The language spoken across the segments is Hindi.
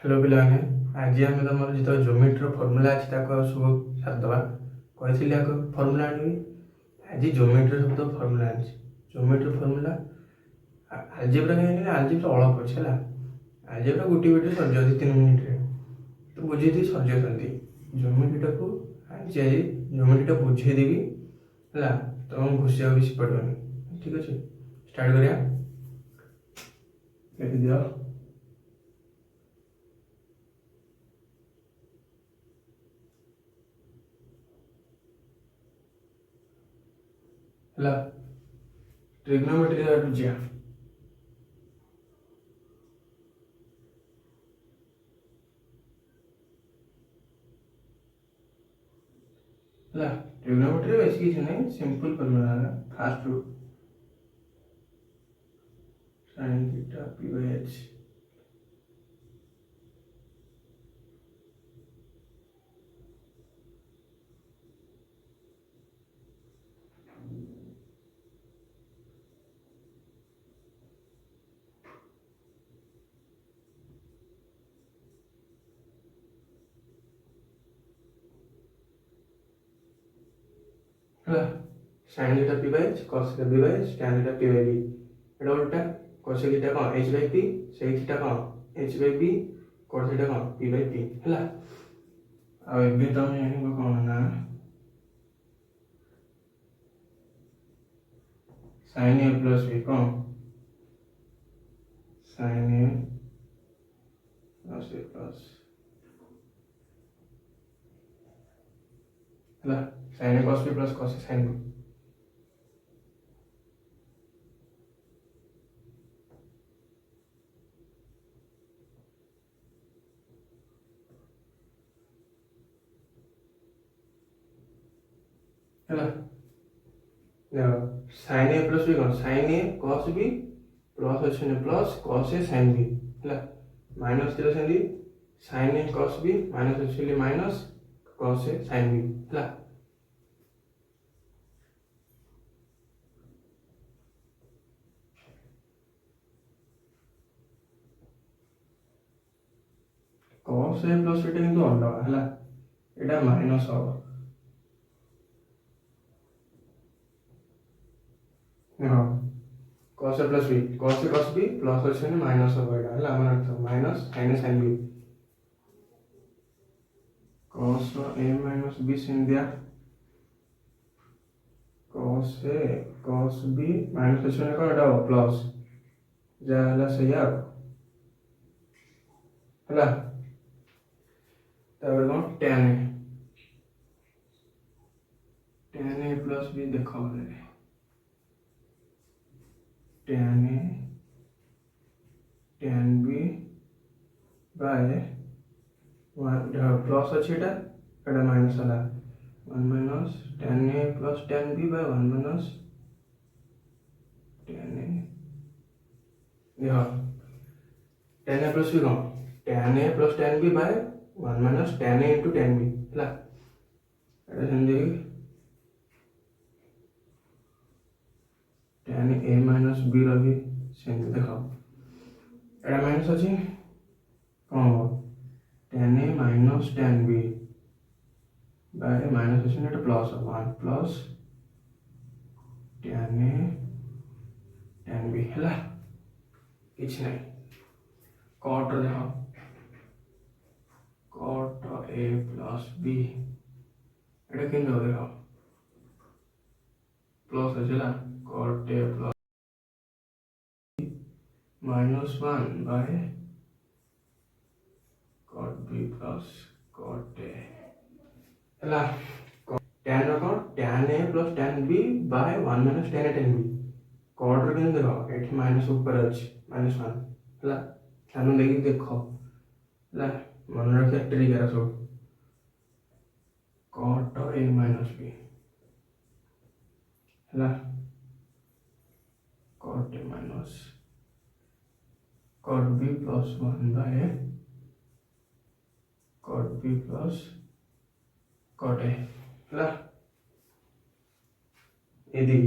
हेलो पिलाने आज आम तुम जो जोमेट्री फर्मूला अच्छी सब सारिदे कही आग फर्मूला आनी आज जोमेट्री सब फर्मूला आनी जोमेट्री फर्मूला आलजेब्रा कहीं आलजेब्रा अल्प अच्छे है आलजेब्रा गोटे गोटे सर 2-3 मिनिट्रे तो बुझे सर जाती जोमेट्रीटा को आज जोमेट्रीटा बुझेदेवी है तुम घुषा किसी पड़ोनी ठीक अच्छे स्टार्ट करिया दिया है ट्रिग्नोमेट्री जा है ट्रिग्नोमेट्री बेस किसी नहीं सिंपल फॉर्मूला है fast route sin theta p by h है sin theta p by h cos theta p by h tan theta p by b एटा उल्टा cos theta कौन h by p sec theta कौन h by b cos theta कौन p by p है आ एबे तुम जानिबो कौन ना sin a plus b कौन sin a plus a plus है sin a cos b plus cos a sin b है sin a plus b कौन sin a cos b plus अच्छे plus cos a sin b है माइनस दिला सेंदी sin a cos b minus अच्छे minus cos a sin b है cos a plus एटा किंतु अलग है एटा माइनस हो हाँ cos a plus b plus अच्छे माइनस हो एटा है मन अर्थ minus sin a sin b cos a minus b sin दिया cos a cos b minus अच्छे कौन एटा प्लस जहाँ सही है कौन tan a plus b देखो tan a tan b by plus अच्छे एटा माइनस है 1 minus tan a plus tan b by 1 minus tan a देखो tan a plus b कौन tan a plus tan b by 1 minus tan a into tan b है एटा समझे tan a minus b रही सेम देखो एटा माइनस अच्छी कौन हो tan a minus tan b bye minus अच्छी एटा plus 1 plus tan a tan b है किछ नहीं cot देखो cot a plus b एटा किन देखो प्लस अच्छे cot a plus minus 1 by cot b plus cot a है tan कौन tan a plus tan b by 1 minus tan a tan b cot रे देखो एठी माइनस ऊपर अछि -1 है ध्यान देखि देखो है मन रखिया ट्रिक है सब cot a minus b है cot a minus cot b plus 1 by cot b plus cot a है यदि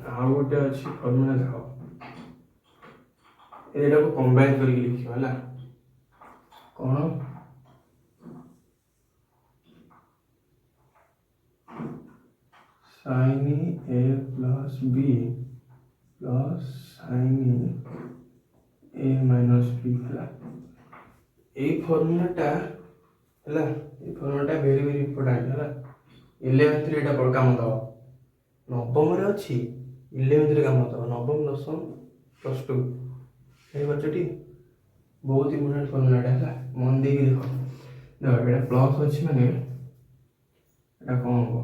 आ गोटे अच्छी फर्मूला देखो एटा को कंबाइन करके लिखियो हला कोन sin a plus b plus sin a minus b हला ए फॉर्मूलाटा हला ए फॉर्मूलाटा वेरी वेरी इंपोर्टेंट हला 11th रे एटा काम दो नवम रे अछि 11th रे काम दो नवम दशम प्लस 2 ए बचटी बहुत इंपोर्टेंट फॉर्मूलाटा हला मन दे के देखो देखो एटा प्लस अछि माने एटा कोन हो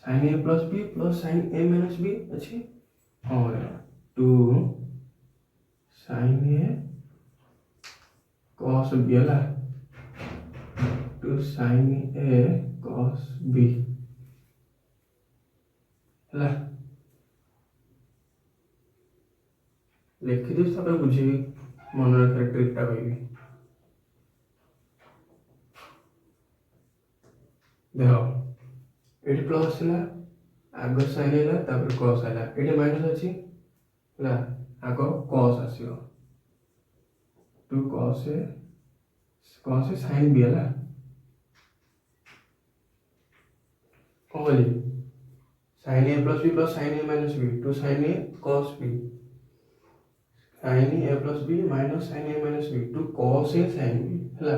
sin a plus b plus sin a minus b अच्छी और 2 sin a cos b है 2 sin a cos b है लिखि दे सब बुझी मन रखा ट्रिकटा कहबी देखो एटी प्लस है आग साइन है तापर कॉस है एटी माइनस अच्छी है आग कॉस आसो 2 cos है साइन भी है कौन बोली साइन ए प्लस बी प्लस साइन ए माइनस बी 2 साइन ए कॉस बी साइन ए प्लस बी माइनस साइन ए माइनस बी 2 cos ए साइन बी है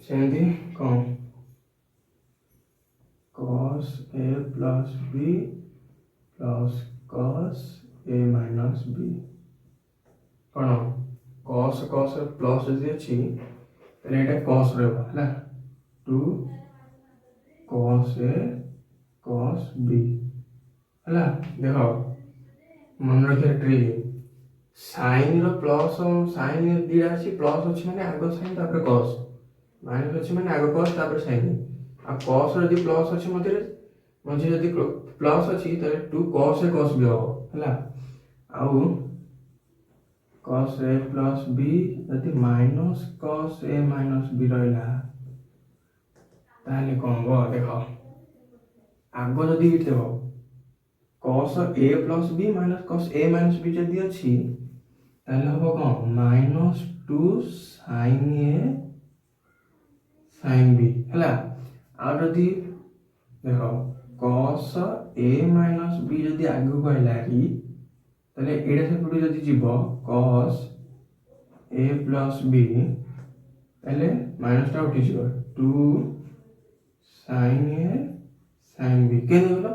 सेमती कौन cos a plus b plus cos a minus b कौन cos प्लस यदि अच्छी तो ये cos रहा 2 cos a cos b है देखो मन रखिए ट्रिक साइन प्लस साइन दिटा अच्छी प्लस अच्छी माने आग साइन तापर cos माइनस अच्छी माने आग cos तापर साइन आ cos यदि प्लस अच्छी मझे यदि प्लस अच्छी तो 2 cos a cos b है आउ cos a plus b यदि minus cos a minus b रहा ताले कौन हो देखो आग जदि देखो cos a plus b minus cos a minus b जदि अच्छी ताले हो कौन minus 2 sin a sin b है आ जदि देखो cos a minus b जदि आगु कहला री ताले एडा सेपटू जदि जीवो cos a plus b ताले माइनस टा उठी जीवो 2 sin a sin b केन होला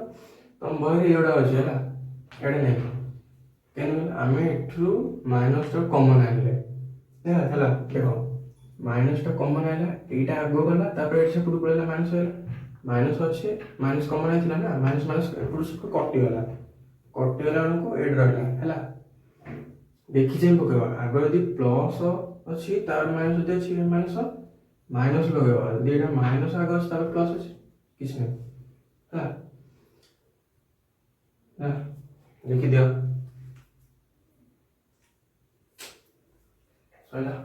तम बहरे एडा अछि हला एडा नै केन आमे एठू माइनस टा कॉमन आइले हला देखो माइनस टा कॉमन आइला एटा आगो गला तापर एट सेपटू पळेला माइनस होला माइनस अछि माइनस कॉमन आइथिला ना माइनस माइनस एपटू से कटि गला को एड रहला हला देखि जे पकेबा आगो यदि प्लस अछि तार माइनस यदि अछि माइनस लगेबा यदि एटा माइनस आगो अछि तार प्लस अछि किछ नै हला ना देखि दियो सैला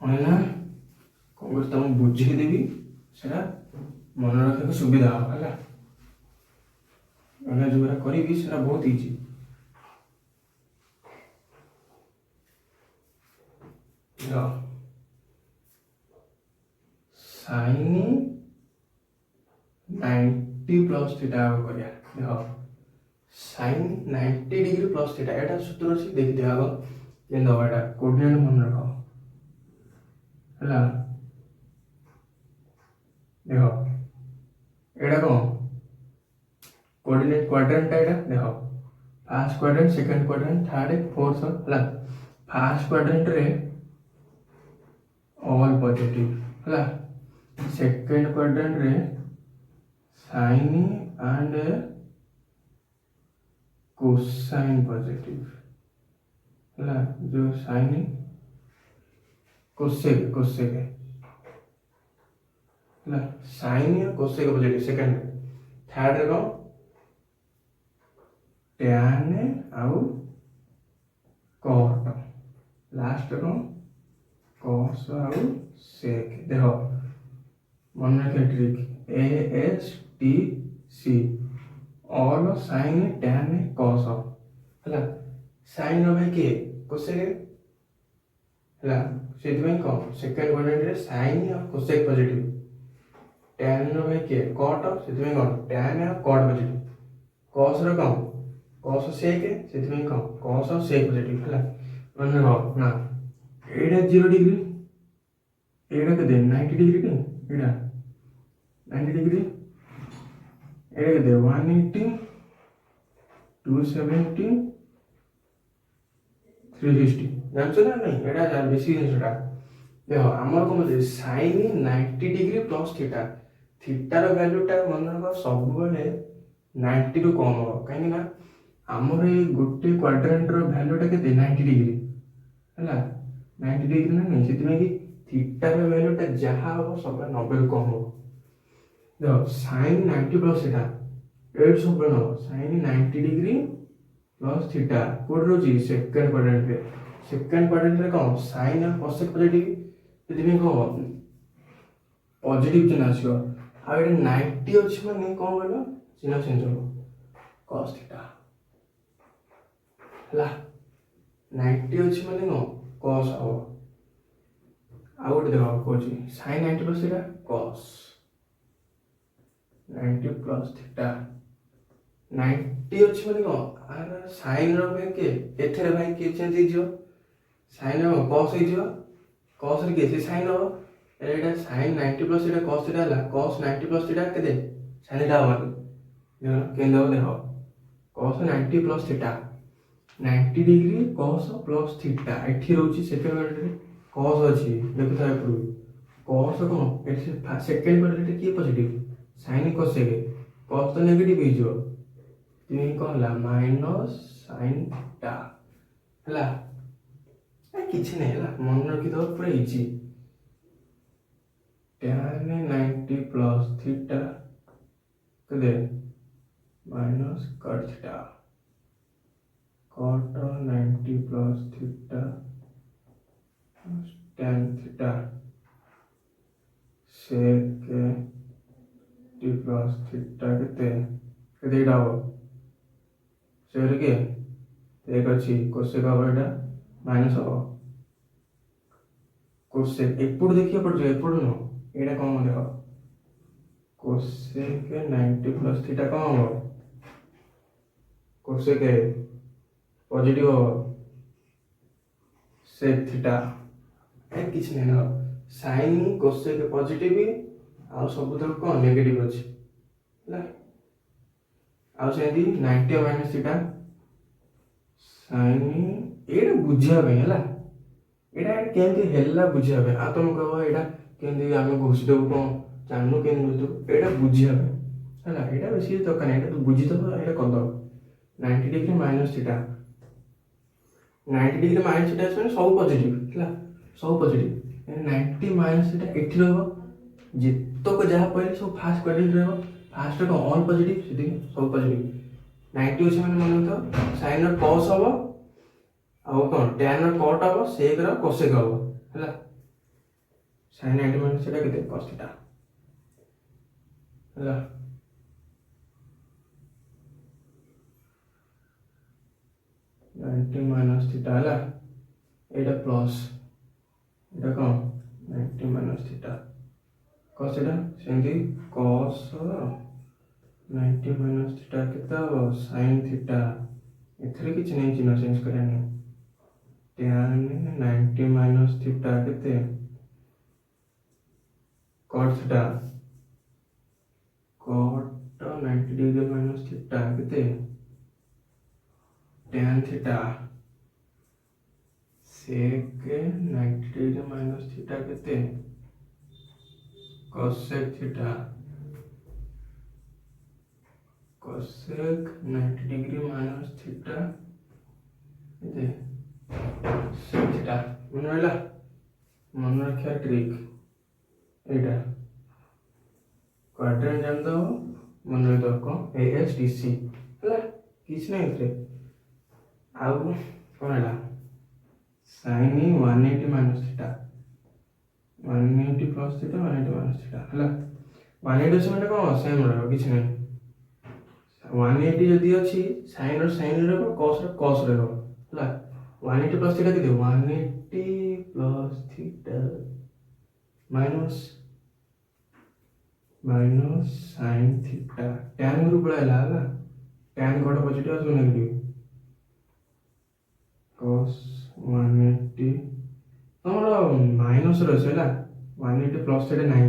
ना कौन तुम बुझे देवी सेटा मन रखा सुविधा है जो करी सेटा बहुत इजी साइन 90 प्लस थीटा करिया देखो साइन 90 डिग्री प्लस थीटा एटा सूत्र अछि देख दिया आगो केन दबाटा कोऑर्डिनेट मन रखो हला देखो एटा कौन कोऑर्डिनेट क्वाड्रेंट एटा देखो first quadrant second quadrant third fourth हला फर्स्ट क्वाड्रेंट रे ऑल पॉजिटिव हला सेकंड क्वाड्रेंट रे साइन एंड कोसाइन पॉजिटिव हला जो साइन कोसेक हला साइन या कोसेक पॉजिटिव सेकंड थर्ड रे कौन tan आउ cot लास्ट कौन cos आउ sec देखो मन रखिए trick ASTC all sign tan cos है साइन भाई किए कोसेक है से कौन सेकेंड क्वाड्रेंट साइन और कोसेक पॉजिटिव टैन भाई किए कट से कौन टैन और कट पॉजिटिव कॉस कौन कॉस सेक से कौन कॉस और सेक पॉजिटिव है मन रख ना एटा 0 डिग्री एटा के 90 डिग्री के एटा 90 डिग्री एटा के 180 270 360 जानছো ना नहीं एटा जान बेसी जिनसटा देखो हमर को मतलब sin 90 degree plus theta theta रो वैल्यूटा मन रख सब बेले 90 रु कम हो काहे ना हमर ए गोटे क्वाड्रेंट रो वैल्यूटा के 90 डिग्री हैला 90 डिग्री ना नहीं सेति में कि थीटा रो वैल्यूटा जहा हो सब 90 रु कम हो देखो sin 90 प्लस थीटा एट सब बनो sin 90 degree plus theta code रोजी सेकंड क्वाड्रेंट रे कौन sin और cosec पॉजिटिव सेति कौन पॉजिटिव चिन्ह आसीबो आ एटा 90 अछि माने कौन बोलो चिन्ह चेंज हो cos थीटा हला 90 अछि माने नो cos हो आ गोटे देखो Kochi sin 90 plus theta cos 90 plus theta 90 अछि माने कौन आर sin रो भाई के एथरे भाई के चेंज हो जियो sin रो cos हो जियो cos रे के से sin हो एटा sin 90 plus theta cos theta हला cos 90 प्लस थीटा केते sin थीटा हो देखो केन देखो cos 90 plus theta 90 degree cos plus theta एठी रहउची सेकंड क्वाड्रेंट cos अछि देखो था ऊपर cos कोन एठी सेकंड क्वाड्रेंट की पॉजिटिव sin cosec cos तो नेगेटिव हो जियो तीन को हला माइनस sin थीटा हला किछि नै हला मन रखि दो पूरा इजी tan 90 प्लस थीटा कदे minus cot theta cot 90 plus theta tan theta sec t plus theta कते डाओ सेर के एक अछि cosec एटा माइनस हो cosec एपुड देखिए पड़ जे एपुड नो एटा कौन देखो cosec 90 प्लस थीटा कौन हो cosec पॉजिटिव हो sec थीटा ए किछ नै ना sin cosec पॉजिटिव आ सब तो कौन नेगेटिव अछि ला आ सेदी 90 माइनस थीटा sin एटा बुझिया बे हला एटा केंति हेला बुझिया बे आ तुम कहो एटा केंति आमे घोषित देबो कोन जाननु केन बुझतो एटा बुझिया बे हला एटा बेसी तो कने एटा तू बुझी दबो एटा कर दो 90 degree minus theta 90 degree minus theta से सब पॉजिटिव हला सब पॉजिटिव 90 माइनस थीटा एठी रहबो जित्तो को जहा पहिले सब फास्ट क्वाड्रेंट रहबो फास्ट को ऑल पॉजिटिव सेति सब पॉजिटिव 90 अछि माने मन तो sin और cos हबो आ कोन tan और cot हबो sec और cosec हबो हला sin 90 माइनस थीटा केते cos थीटा हला 90 माइनस थीटा हला एटा प्लस एटा कौन 90 माइनस थीटा cos थीटा सेंदी cos 90 माइनस थीटा केता हो sin थीटा एथरे किछ नै चिन्ह चेंज करनी tan 90 माइनस थीटा केते cot theta cot 90 degree minus theta केते tan theta sec 90 degree minus theta केते cosec theta cosec 90 degree minus theta इते sec थीटा मन रहला मन रखिया ट्रिक एटा क्वाड्रेंट जान दो मन रख दो को ASTC हला किछ नै इतरे आउ कोन हला sin 180 minus theta 180 plus theta 180 minus theta ହେଲା। 180 ମାନେ କ'ଣ ସେମ୍ ରହିବ କିଛି ନାହିଁ। 180 ଯଦି ଅଛି ସାଇନ୍ର ସାଇନ୍ ରହିବ କସ୍ର କସ୍ ରହିବ ହେଲା। 180 ପ୍ଲସ୍ ଥିଟା କେତେ 180 plus theta minus sine theta tan ଘରୁ ପଳେଇଲା ହେଲା। tan କ'ଣ ପଜିଟିଭ୍ ଆସିବ ନେଗେଟିଭ୍ cos 180 ତମର ମାଇନସ୍ ରହିଛି ହେଲା। 180 ପ୍ଲସ୍ ଥିଟା ନାହିଁ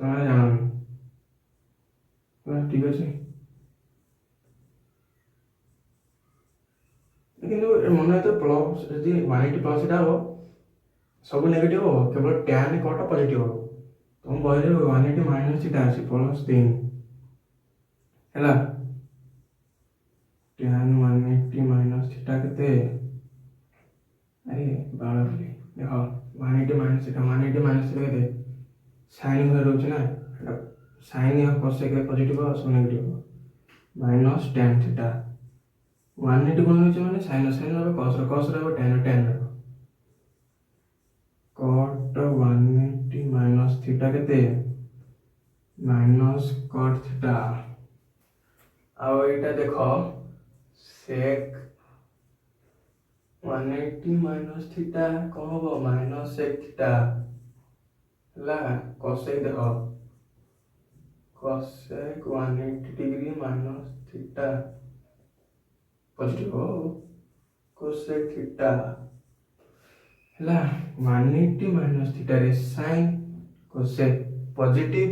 ତମେ ଜାଣନି ହେଲା। ଠିକ୍ ଅଛି କିନ୍ତୁ ମନେ ତ ପ୍ଲସ୍ ଯଦି 180 ପ୍ଲସ୍ ଥିଟା ହେବ ସବୁ ନେଗେଟିଭ୍ ହେବ କେବଳ tan କ'ଣଟା ପଜିଟିଭ୍ ହେବ। तुम बहरे 180 माइनस थीटा আছে प्लस 3 ହେଲା। tan 180 माइनस थीटा केते अरे बाळा बोली देखो 180 माइनस थीटा 180 माइनस थीटा केते sin हो रहउछ ना एटा sin या cosec पॉजिटिव और नेगेटिव माइनस tan थीटा 180 कोन होछ माने sin रहबो cos रहबो tan रहबो cot 180 माइनस थीटा केते माइनस cot थीटा आउ एटा देखो sec 180 माइनस थीटा कौन होबो माइनस sec थीटा ला cosec देखो cosec 180 degree minus theta positive हो cosec थीटा ला 180 माइनस थीटा रे sin cosec पॉजिटिव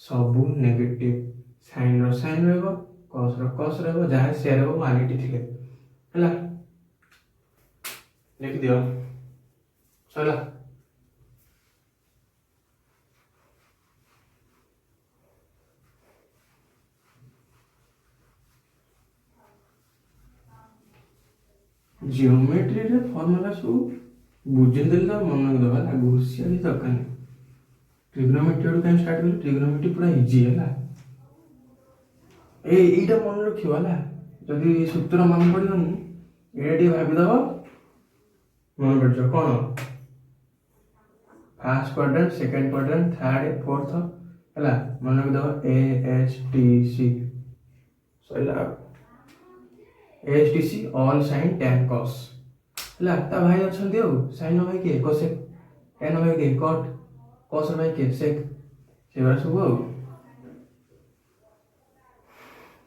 सबू नेगेटिव sin रो sin रहबो cos रहबो जहाँ से रहबो 180 थिले हला लिख दियो चला। जियोमेट्री रे फार्मूला सब बुझे देल त मन रखदो हला घुसिया भी दरकार नहीं। ट्रिग्नोमेट्री रो कैन स्टार्ट कर ट्रिग्नोमेट्री पूरा इजी हला एटा मन रखियो हला जदि सूत्र मन पड़ियोनी एडी भाबी दबो मन पड़ जाओ कोन first quadrant second quadrant third fourth हला मन रख दबो ए एच टी सी सैला H T C all sine tan cos हला ता भाई अछंती हो साइन भाई के cosec tan भाई के cot cos भाई के sec सेवा सब हो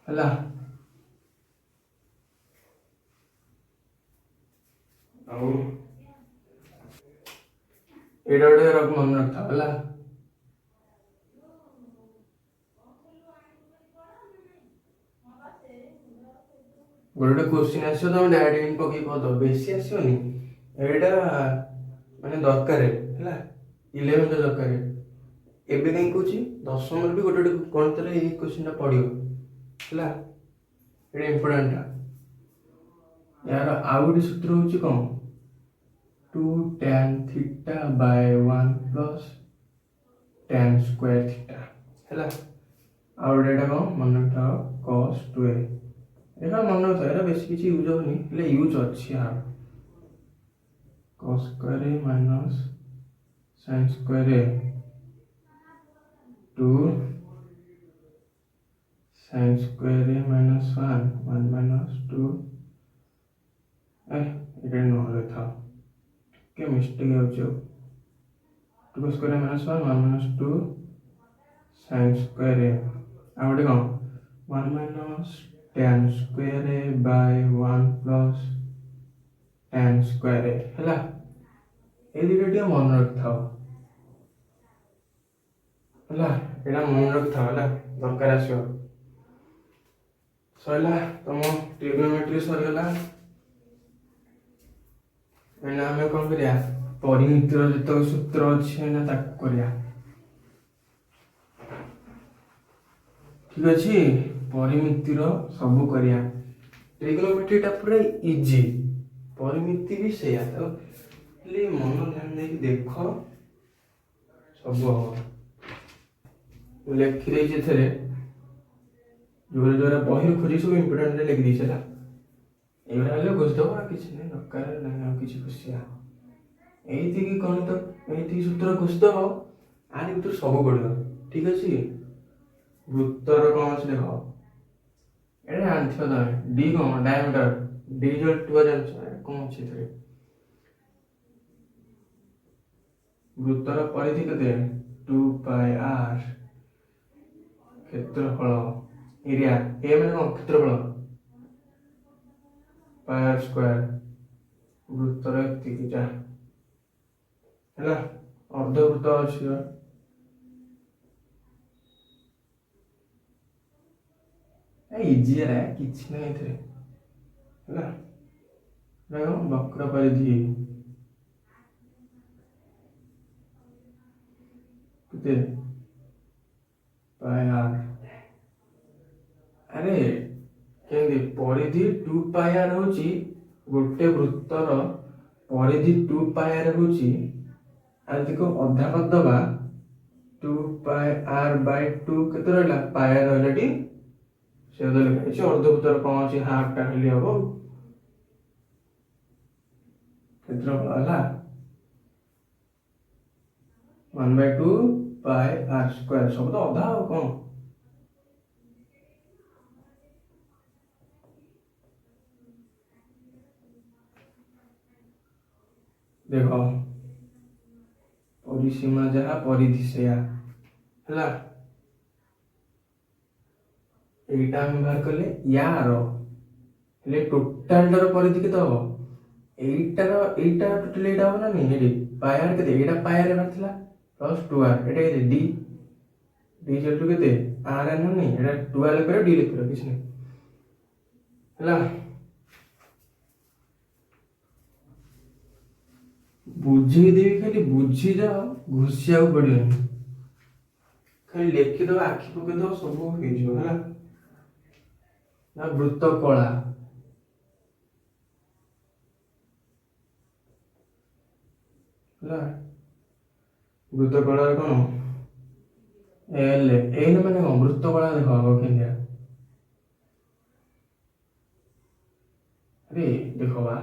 हला आउ एडा रख मन रखता हला गोटे क्वेश्चन आसो तो डायरेक्ट इन पकी कह दो बेसी आसोनी एटा माने दरकार हैला 11 रे दरकार एबे कहीं कहूची 10 नंबर भी गोटे गणित रे ए क्वेश्चन पड़ियो हैला एटा इंपोर्टेंट यार आउ गोटे सूत्र होची कोन 2 tan theta by 1 plus tan square theta हैला आउ एटा कोन मन रखता cos 2a एटा मन रखता एटा बेसी किछि यूज होनी ले यूज अछि यार cos square a minus sin square a 2 sin square a minus 1 minus 2 इधर नो था क्या मिस्टेक है जो 2 square a minus 1 minus 2 sin square a out कौन 1 minus tan square a by 1 plus tan square a हैला ए दिटा मन रखथाओ हैला एटा मन रखथाओ हैला दरकार आसो सैला तुम ट्रिग्नोमेट्री सरगला एना हमें कौन करिया परिमितिर जतक सूत्र अछि ना ताक करिया ठीक अछि परिमितिर सब करिया ट्रिग्नोमेट्री टा पूरा इजी परिमिति भी सेया तो ले मन ध्यान दे देखो सब हो लिख दे जे थरे जोरे जोरे बहिर खोजी सब इंपोर्टेंट रे लिख दी छला एबरा ले घुस दो किछ नै दरकार नै किछ खुशिया ଏଇଠିକି ଗଣିତ ଏଇଠିକି ସୂତ୍ର ଘୋଷିଦବ ଆରି ଭିତରୁ ସବୁ ପଡ଼ିବ। ଠିକ୍ ଅଛି। ବୃତ୍ତର କ'ଣ ଅଛି ଦେଖ, ଏଇଟା ଜାଣିଥିବ ତମେ ଡି କ'ଣ ଡାଇମିଟର, ଡି ଇଜୁଆଲ୍ ଟୁ ଜାଣିଛ କ'ଣ ଅଛି ଏଥିରେ। ବୃତ୍ତର ପରିଧି କେତେ 2πr, କ୍ଷେତ୍ରଫଳ ଏରିଆ ଏ ମାନେ କ'ଣ କ୍ଷେତ୍ରଫଳ ପାଇ ସ୍କୋୟାର, ବୃତ୍ତର ଏତିକି ଯା ହେଲା। ଅର୍ଦ୍ଧବୃତ୍ତ ଅଛି ଇଜି କିଛି ନାହିଁ ଏଥିରେ ହେଲା। ବକ୍ର ପରିଧି କେତେ ପାଇ ଆର, ଆରେ କେମିତି ପରିଧି 2πr ହଉଛି ଗୋଟେ ବୃତ୍ତର ପରିଧି 2πr ହଉଛି, ଆଜିକୁ ଅଧା କରିଦବା 2πr/2 କେତେ ରହିଲା ପାଇ ଆର ରହିଲା ଟି, ସେ ଲେଖା ହେଇଛି। ଅର୍ଦ୍ଧବୃତ୍ତର କ'ଣ ଅଛି ହାଫ୍ ଟା ଖାଲି ହବ କ୍ଷେତ୍ରଫଳ ହେଲା 1/2πr², ସବୁ ତ ଅଧା ଆଉ କ'ଣ। ଦେଖ ପରିସୀମା ଯାହା ପରିଧି ସେୟା ହେଲା। এইটা আমি বাହାର কলে ইয়ার ହେଲେ ଟୋଟାଲଟାର ପରିଧି କେତେ ହବ, এইଟା ଟୋଟାଲ এইଟା ହବ ନା ନାଇଁ, ଏଠି ପାୟାର କେତେ, ଏଇଟା ପାୟାର ବାହାରିଥିଲା ପ୍ଲସ୍ 2r, ଏଟା କେତେ d, d ଇକ୍ୱାଲ୍ ଟୁ କେତେ r n ନାଇଁ, ଏଟା 2r ଲେଖିପାରିବ d ଲେଖିପାରିବ କିଛି ନାହିଁ ହେଲା। ବୁଝେଇଦେବି ଖାଲି ବୁଝିଯାଅ, ଘୋଷିବାକୁ ପଡ଼ିବନି, ଖାଲି ଲେଖିଦବ ଆଖି ପକେଇଦବ ସବୁ ହେଇଯିବ ହେଲା। ନା ବୃତ୍ତ କଳା ହେଲା, ବୃତ୍ତ କଳାରେ କ'ଣ ଏଲ ମାନେ କ'ଣ ବୃତ୍ତ କଳା ଦେଖ କେମିତିଆ, ଆରେ ଦେଖ ବା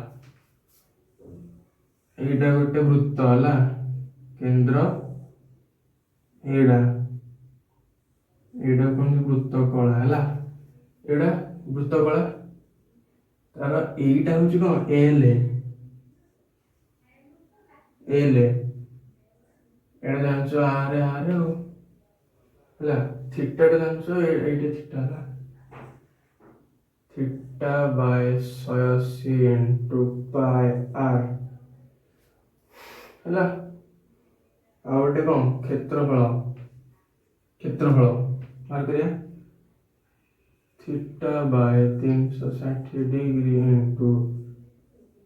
এইটা ଗୋଟେ ବୃତ୍ତ ହେଲା, କେନ୍ଦ୍ର এইଟା କ'ଣ ବୃତ୍ତ କଳା ହେଲା, ଏଇଟା ବୃତ୍ତ କଳା, ତାର এইଟା ହଉଛି କ'ଣ ଏଲ ଏଇଟା ଜାଣିଛ ଆରେ ଆଉ ହେଲା। ଥିଟାଟା ଜାଣିଛ ଏଇଟା ଥିଟା ହେଲା, θ/180 × πr ହେଲା। ଆଉ ଗୋଟେ କ'ଣ କ୍ଷେତ୍ରଫଳ ବାହାର କରିବା θ/360 ଡିଗ୍ରୀ ×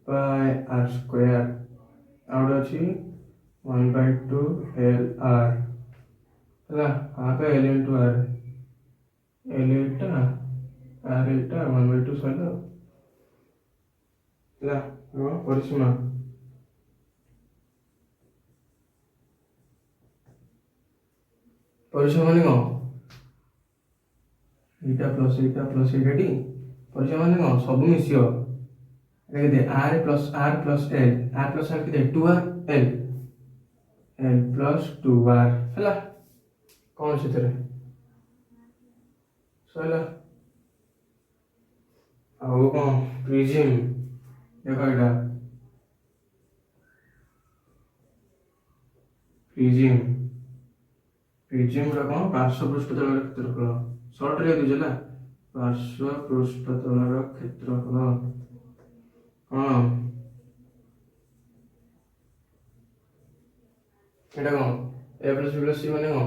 πr², ଆଉ ଗୋଟେ ଅଛି 1/2lr ହେଲା, ହାଫ୍ l × r, l ଏଇଟା r ଏଇଟା 1/2 ସରିଲା ହେଲା। ପରିସୀମା ମାନେ କ'ଣ এইটা ପ୍ଲସ୍ এইଟା ଟି, ପରିସୀମା ମାନେ କ'ଣ ସବୁ ମିଶିବ, କେତେ r plus l, r plus r କେତେ 2r, l ପ୍ଲସ୍ 2r ହେଲା। କ'ଣ ସେଥିରେ ସରିଲା। ଆଉ କ'ଣ ପ୍ରିଜିମ୍ ଦେଖ, ଏଇଟା ପ୍ରିଜିମ୍ର କ'ଣ ପାର୍ଶ୍ୱ ପୃଷ୍ଠତଳର କ୍ଷେତ୍ରଫଳ, ସର୍ଟରେ ଦେଉଛି ହେଲା, ପାର୍ଶ୍ୱ ପୃଷ୍ଠତଳର କ୍ଷେତ୍ରଫଳ କ'ଣ, এটা କ'ଣ a + b + c ମାନେ କ'ଣ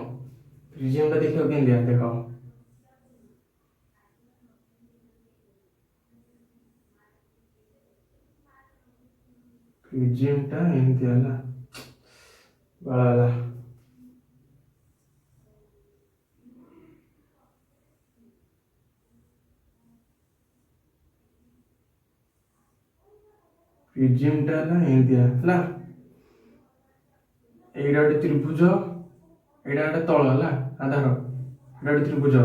ପ୍ରିଜିମ୍ଟା ଦେଖିବାକୁ କେମିତିଆ ଦେଖ, ପ୍ରିଜିମ୍ଟା ଏମିତି ହେଲା ବାଳ ହେଲା। ପ୍ରିଜିମ୍ଟା ହେଲା ଏମିତିଆ ହେଲା। এইটা ଗୋଟେ ତ୍ରିଭୁଜ, এইটা ଗୋଟେ ତଳ ହେଲା ଆଧାର, ଏଇଟା ଗୋଟେ ତ୍ରିଭୁଜ,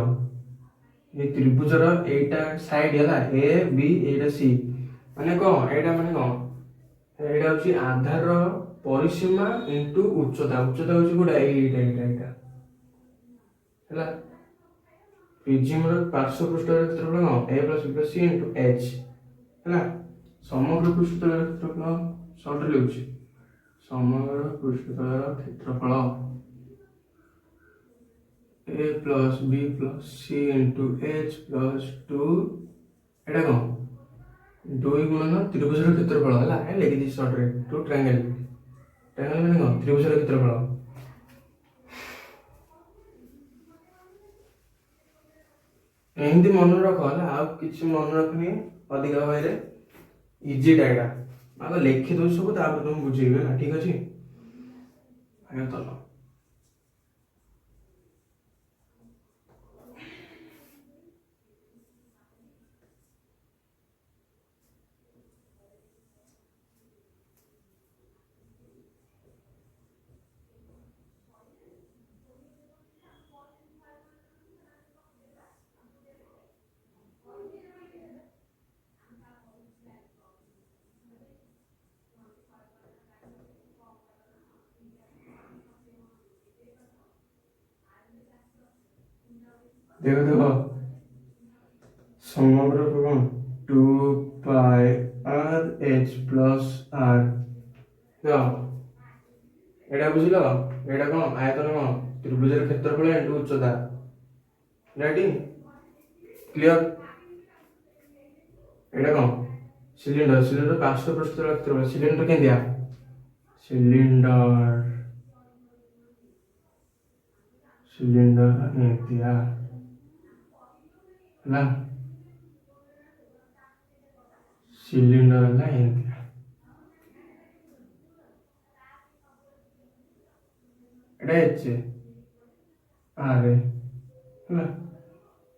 এই ତ୍ରିଭୁଜର এইଟା ସାଇଡ୍ ହେଲା a b, এইଟା c, ମାନେ କ'ଣ ଏଇଟା ମାନେ କ'ଣ, ଏଇଟା ହେଉଛି ଆଧାର परिसीमा इंटू उच्चता उच्चता हूँ गोटा यहाँ है प्रिज्म पार्श्व पृष्ठ क्षेत्रफल कौन ए प्लस बी प्लस सी इंटू एच है समग्र पृष्ठतल क्षेत्रफल सर्ट लिखुଛି समग्र पृष्ठतल क्षेत्रफल ए प्लस बी प्लस सी इंटू एच प्लस 2 एटा कौन 2 गुणन त्रिभुजर क्षेत्रफल है लिखी सर्ट रे 2 ट्रायंगल ट्रायंगल माने कौन त्रिभुजर क्षेत्रफल एमती मन रख कि मन रखनी अधिक भाई इजी टाइम आगे लिखि दो सब तुम बुझेबे ना ठीक अच्छे आयतन देखो देखो समग्र कौन 2 pi R H plus are एटा बुझल एटा कौन आयतन कौन त्रिभुजर क्षेत्रफल इंटू उच्चता रेडी क्लियर एटा कौन सिलिंडर सिलिंडर पार्श्व पृष्ठतल क्षेत्रफल सिलिंडर के दिया सिलिंडर सिलिंडर दिया है सिलिंडर है एच आर है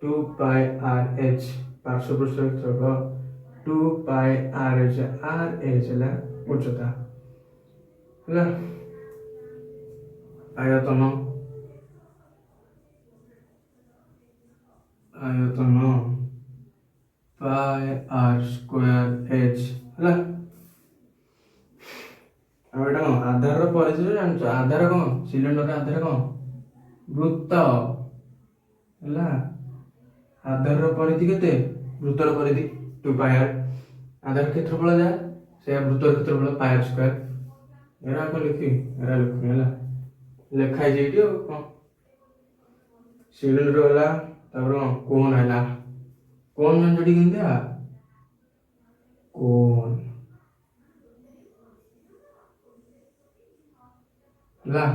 2 पाई आर एच पार्श्व पृष्ठ क्षेत्रफल 2 पाई आर एच है उच्चता है आयतन आयतन पाई आर स्क्वायर एच है आधार परिधि जान आधार कौन सिलिंडर आधार कौन वृत्त है आधार परिधि के वृत्तर परिधि 2 पाई आर आधार क्षेत्रफल जा से वृत्तर क्षेत्रफल पाई आर स्क्वायर एरा को लिखी एरा लिखी है लिखाई जाइए कौन सिलिंडर वाला कोन है कोन जान जोड़ी के कोन ला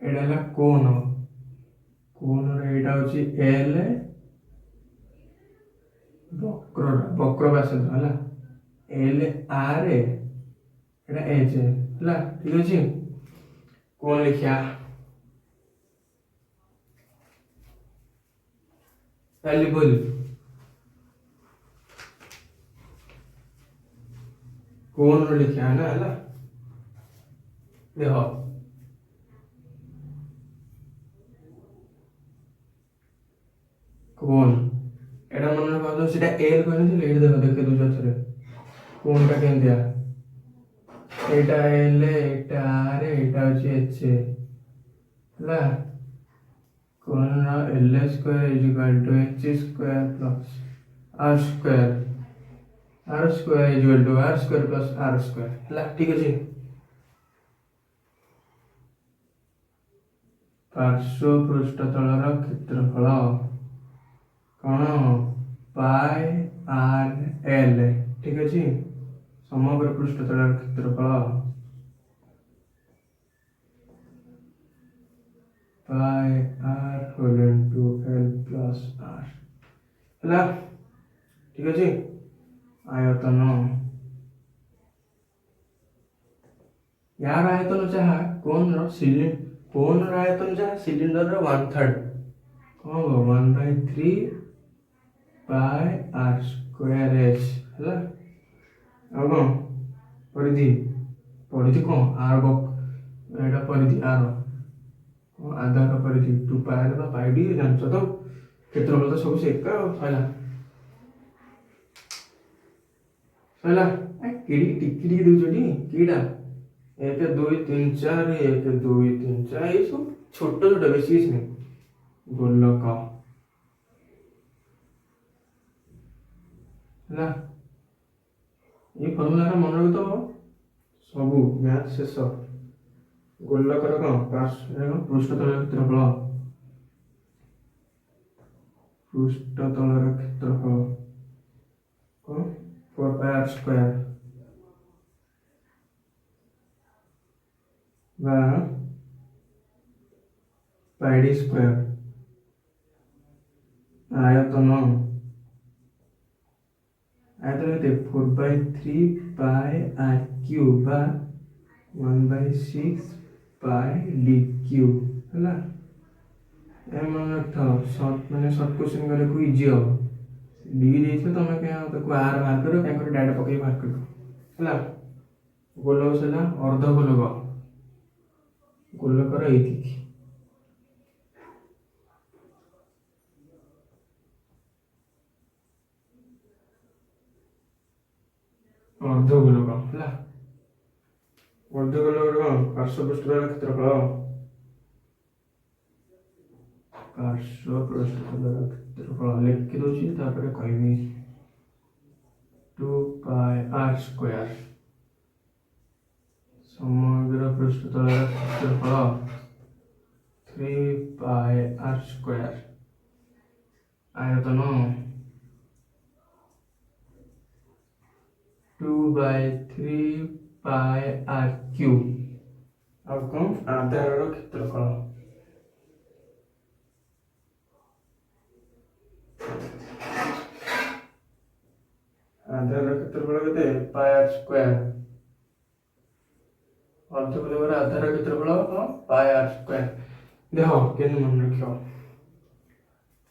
एडा कोन कोन एटा होची एल वक्र वक्र व्यासार्ध है एल आर एटा एच है ठीक अच्छे कोन लिखिया पहली बोल कोन रो लिखिया है ना देखो कोन एटा मन रखा तो सीधा एल कहने से देखो देखे दो थरे कोन का केन दिया एटा एल एटा आर एटा अछि एच ला कोन l square is equal to h square plus r square is equal to r square plus r square है ठीक अच्छे पार्श्व पृष्ठतलर क्षेत्रफल कौन पाई आर एल ठीक अच्छे समग्र पृष्ठतलर क्षेत्रफल pi r whole into l plus r है ठीक अच्छे आयतन यार आयतन चाह कोन आयतन चाह सिलिंडर 1/3 कौन 1/3 पाई आर स्क्वायर एच है कौन परिधि परिधि कौन आर बक एटा परिधि आर आधार परिधि 2 पाई आर पाई डी जान तो क्षेत्रफल तो सब से एक सैला କିଡ଼ି ଟିକି ଟିକି ଦେଉଛନ୍ତି କିଟା 1 2 3 4 1 2 3 4 ଏଇ ସବୁ ଛୋଟ ଛୋଟ ବେଶୀ କିଛି ନାହିଁ ଗୋଲକ ହେଲା। ଏଇ ଫର୍ମୁଲାଟା ମନେ ରଖିଥିବ ସବୁ ମ୍ୟାଥ ଶେଷ। ଗୋଲକର କ'ଣ ପୃଷ୍ଠତଳର କ୍ଷେତ୍ରଫଳ ପୃଷ୍ଠତଳର କ୍ଷେତ୍ରଫଳ କ'ଣ 4πr² ବା πd² ଆୟତନ କେତେ 4/3πr³ ବା 1/6πd³ ହେଲା। ମନେ ରଖିଥାଅ ମାନେ ସର୍ଟ କ୍ୱେଶ୍ଚନ୍ କରିବାକୁ ଇଜି ହେବ। ଡି ଦେଇଥିବ ତମେ କାହିଁ ତାକୁ ଆର ବାହାର କରିବ କାହିଁ କରି ଡାଇରେକ୍ଟ ପକେଇ ବାହାର କରିବ ହେଲା। ଗୋଲକ ହେଲା ଅର୍ଦ୍ଧ ଗୋଲକ ଗୋଲକର ଏଇତିକି ଅର୍ଦ୍ଧ ଗୋଲକ ହେଲା। ଅର୍ଦ୍ଧ ଗୋଲକର କ'ଣ ପାର୍ଶ୍ୱପୃଷ୍ଠତଳ କ୍ଷେତ୍ରଫଳ ପାର୍ଶ୍ୱପୃଷ୍ଠତଳ କ୍ଷେତ୍ରଫଳ ଲେଖି ଦଉଛି ତାପରେ କହିବି 2πr²। ସମଗ୍ର ପୃଷ୍ଠତଳର କ୍ଷେତ୍ରଫଳ 3πr²। ଆୟତନ 2/3πr³। ଆଉ କ'ଣ ଆଧାରର କ୍ଷେତ୍ରଫଳ ଆଧାରର କ୍ଷେତ୍ରଫଳ କେତେ πr²। ଅର୍ଦ୍ଧଗୋଲକର ଆଧାର କ୍ଷେତ୍ରଫଳ πr²। ଦେଖ କେମିତି ମନେ ରଖିବ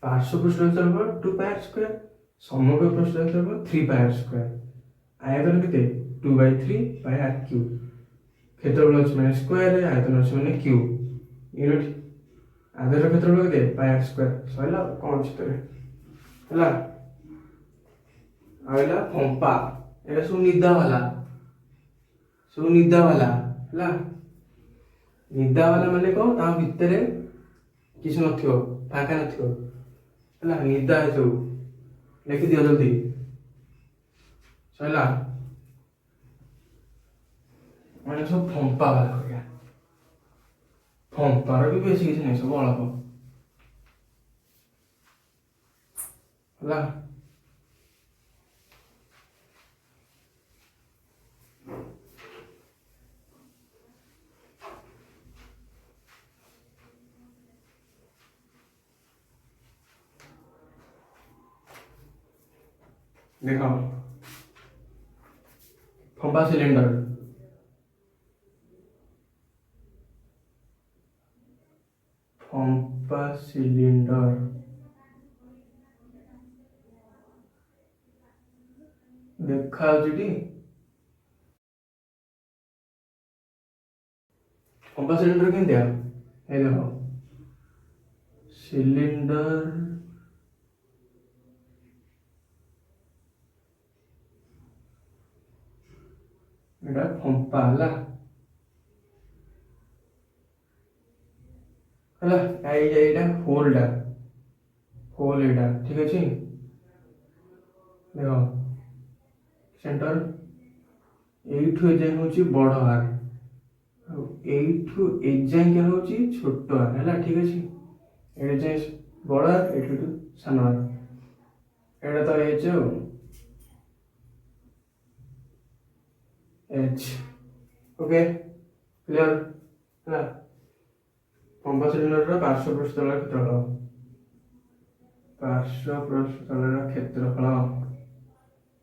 ପାର୍ଶ୍ୱପୃଷ୍ଠର କ୍ଷେତ୍ରଫଳ 2πr², ସମଗ୍ର ପୃଷ୍ଠର କ୍ଷେତ୍ରଫଳ 3πr²। ଆୟତନ କେତେ 2/3πr³। କ୍ଷେତ୍ରଫଳ ଅଛି ମାନେ ସ୍କୋୟାର ଆୟତନ ଅଛି ମାନେ କ୍ୟୁବ ୟୁନିଟ୍। ଆଧାର କ୍ଷେତ୍ରଫଳ କେତେ πr²। ସରିଲା କ'ଣ ଅଛି ତୋର ହେଲା। ଆଇଲା ଫମ୍ପା ଏଟା ସବୁ ନିଦାବାଲା ହେଲା। ନିଦାବାଲା ମାନେ କ'ଣ ତା ଭିତରେ କିଛି ନଥିବ ଫାଙ୍କା ନଥିବ ହେଲା। ନିଦା ଏସବୁ ଲେଖିଦିଅ ଜଲ୍ଦି ସରିଲା। ମାନେ ସବୁ ଫମ୍ପା ବାଲା କରିବା ଫମ୍ପାର ବି ବେଶୀ କିଛି ନାହିଁ ସବୁ ଅଳପ ହେଲା। ଦେଖ ଫମ୍ପା ସିଲିଣ୍ଡର ଦେଖାଯାଉଛି ଟି ଫମ୍ପା ସିଲିଣ୍ଡର କେମିତିଆ ଏଇ ଦେଖ ସିଲିଣ୍ଡର ଏଟା ଫମ୍ପା ହେଲା ଏଇଟା ହୋଲ ଏଇଟା ଠିକ ଅଛି। ଦେଖ सेंटर एठू एजाए हूँ बड़ आर एठू एजाए क्या हूँ छोट आर है ठीक अच्छे ये जाए बड़ आर एठू सान आर एटा तो एच ओके क्लियर है। पंप सिलिंडर पार्श्वपृष्ठतल क्षेत्रफल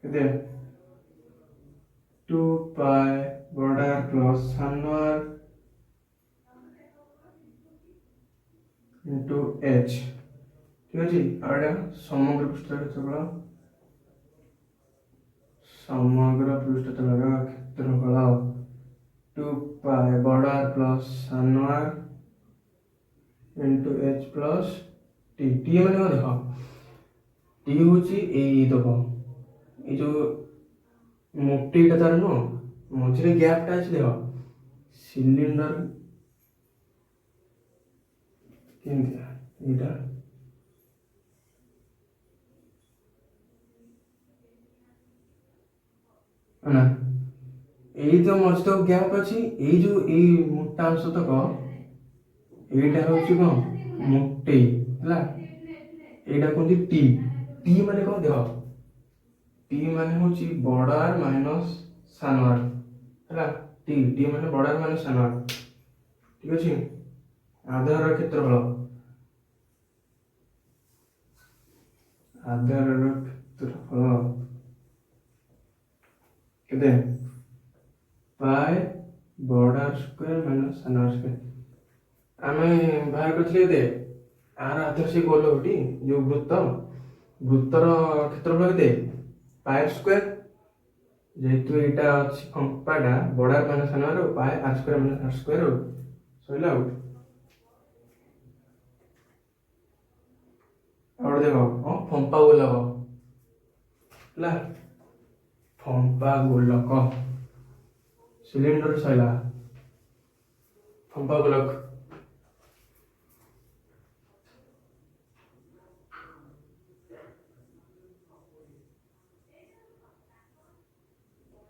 केते 2π बड़ आर प्लस सान आर इंटू एच ठीक अच्छे। समग्र पृष्ठतल क्षेत्रफल क्षेत्रफल 2π बड़ आर प्लस सान आर इंटू एच प्लस टी टी मैंने देख टी हूँ दब ये जो ମୋଟିଟା ତାର ନୁହଁ, ମଝିରେ ଗ୍ୟାପଟା ଅଛି ଦେଖ। ସିଲିଣ୍ଡର କେମିତିଆ ଏଇଟା ନା, ଏଇ ତ ମଝି ତ ଗ୍ୟାପ୍ ଅଛି, ଏଇ ମୋଟା ଅଂଶ ତକ ଏଇଟା ହଉଛି କ'ଣ ମୋଟେଇ ହେଲା। ଏଇଟା କୁହନ୍ତି ଟି। ଟି ମାନେ କ'ଣ ଦେଖ, ଟି ମାନେ ହଉଛି ବଡ ଆର ମାଇନସ୍ ସାନ ଆର ହେଲା। ଟି ମାନେ ବଡ ଆର ମାଇନସ୍ ସାନ ଆର, ଠିକ ଅଛି। ଆଧାରର କ୍ଷେତ୍ରଫଳ, ଆଧାରର କ୍ଷେତ୍ରଫଳ କେତେ? ପାଏ ବଡ ଆର ସ୍କୋୟାର ମାଇନସ୍ ସାନ ଆର ସ୍କୋୟାର। ଆମେ ବାହାର କରିଥିଲେ କେତେ? ଆର ଆଧାର ସେ ଗୋଲକଟି ଯୋଉ ବୃତ୍ତର କ୍ଷେତ୍ରଫଳ କେତେ? ପାଏ ସ୍କୋୟାର। ଯେହେତୁ ଏଇଟା ଅଛି ଫମ୍ପାଟା ବଡ ଆର ମାଇନସ୍ ସାନ ଆର, ପାଏ ଆର ସ୍କୋୟାର ମାଇନସ୍ ଆର ସ୍କୋୟାର ସରିଲା ଆଉ। ଆଉ ଦେଖ ଫମ୍ପା ଗୋଲକ ହେଲା, ଫମ୍ପା ଗୋଲକ ସିଲିଣ୍ଡର ସରିଲା, ଫମ୍ପା ଗୋଲକ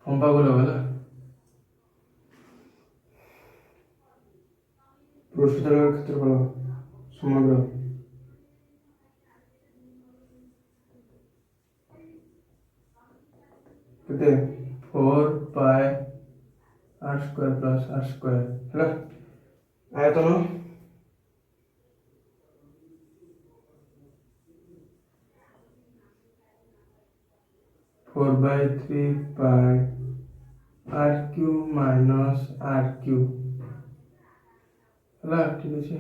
ଫମ୍ପା ଗୋଲକ ହେଲା। ପୃଷ୍ଠତଳର କ୍ଷେତ୍ରଫଳ ସମଗ୍ର କେତେ? 4 pi r square plus r square है आयतन 4/3 pi r cube minus r cube है ठीक अच्छे।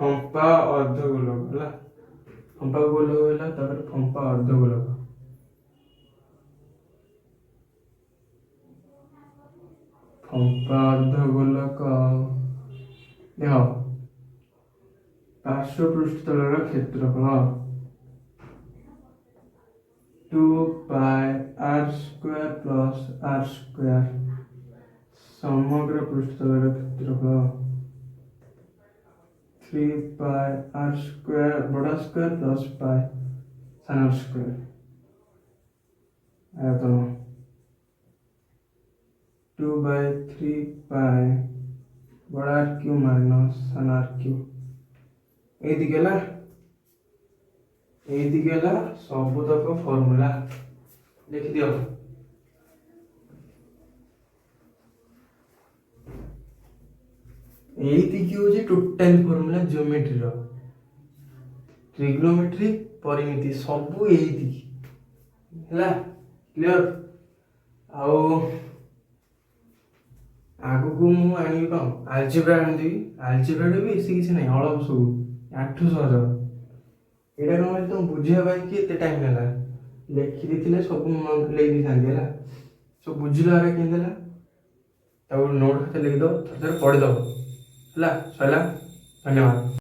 फंपा अर्धगोलक है फंपा गोलक है फंपा अर्धगोलक फंपा अर्धगोलक देख पार्श्व पृष्ठतलर क्षेत्रफल 2 pi r square plus r square समग्र पृष्ठतलर क्षेत्रफल 3 पाई आर स्क्वायर बड़ा स्क्वायर प्लस पाई सान आर स्क्वायर आयतन 2/3 पाई बड़ा आर क्यू माइनस सान आर क्यू ये सबुतक फर्मूला लिखि दियो। ये टोटाल फर्मूला ज्योमेट्री रो ट्रिग्नोमेट्री परिमिति सबू यही क्लियर। आगु को मु आनी कौन आलजेब्रा आनी आलजेब्रा भी बेसी किसी नहीं अलग सब 800 एटा कौन तुम बुझिया भाई कि एते टाइम लगा लिखि देथिले सब ले दी थांदी है सब बुझिला रे केंदेला ताऊ नोट खाते लिख दो थोड़ा पढ़ी दो है सैला। धन्यवाद।